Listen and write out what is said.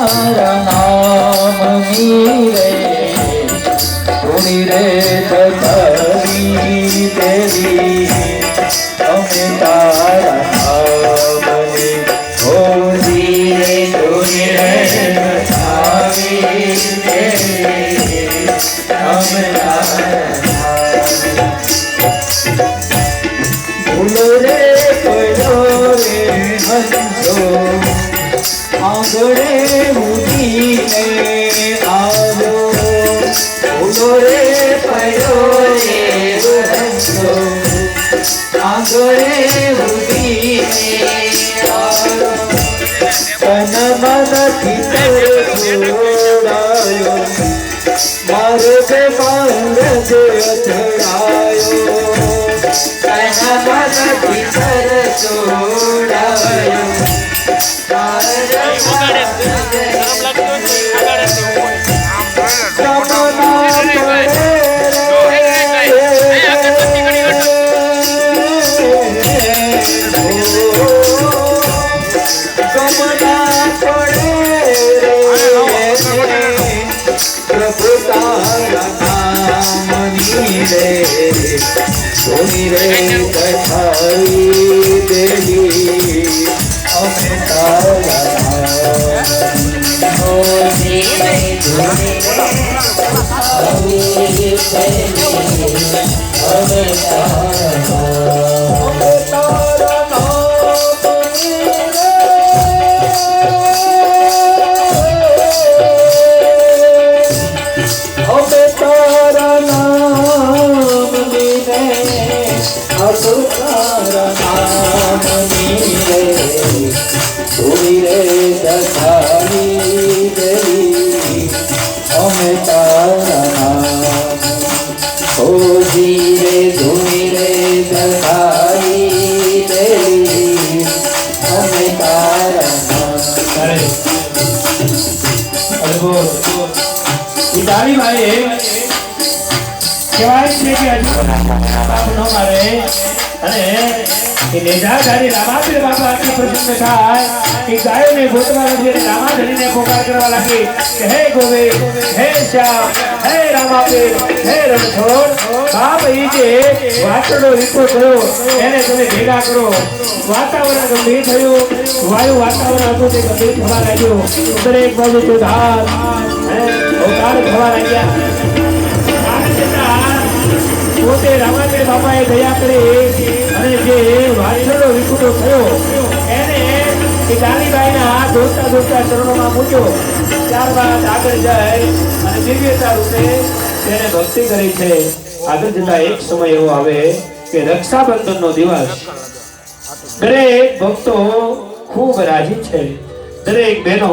તારા નામ મીરે ધૂણી રે તથરી દેવી અમે તારા નામ ધૂણી રે ધૂણી રે તથરી દેવી અમે તારા ભૂલો રે પડ્યો રે હંસો આંગણે ઉડીને આવ્યો ભૂલો રે પડ્યો રે હંસો આંગણે ઉડીને આવ્યો તન મનથી છોડાયો મારો કે માંગ જે અથડાયો પ્રભુ તારા નામ રે ધૂણી રે તથરી દેવી અમે તારા ધૂણી રે ધૂણી રે તથરી દેવી અમે ધૂણી રે તથરી દેવી અમે તારા ધૂણી રે ધૂણી રે તથરી દેવી અમે તારા ઉદારી ભાઈ કહેવાય છે કે હજુ બાપ ન મારે અને એ નેજાધારી રામાપીર બાપા આટલા પ્રસન્ન થાય કે ગાયોને ગોતવા લાગી અને રામાધણીને પોકાર કરવા લાગી કે હે ગોવિંદ હે શ્યામ હે રામાપીર હે રણછોડ બાપ એ જે વાછડો રીતો થયો એને તમે ભેગા કરો વાતાવરણ ગંભીર થયું વાયુ વાતાવરણ હતું તે ગંભીર થવા લાગ્યું દરેક બાજુ ધાર અવતાર થવા લાગ્યા પોતે રામાપીર બાપાએ દયા કરી અને જે વાછરડો વિખૂટો થયો એને એ કાલીબાઈના હાથ ધોતા ધોતા ચરણોમાં મૂક્યો ત્યારબાદ આગળ જાય અને દિવ્યતા રૂપે તેને ભક્તિ કરી છે આગળ જતા એક સમય એવો આવે કે રક્ષાબંધનનો દિવસ દરેક ભક્તો ખૂબ રાજી છે દરેક બહેનો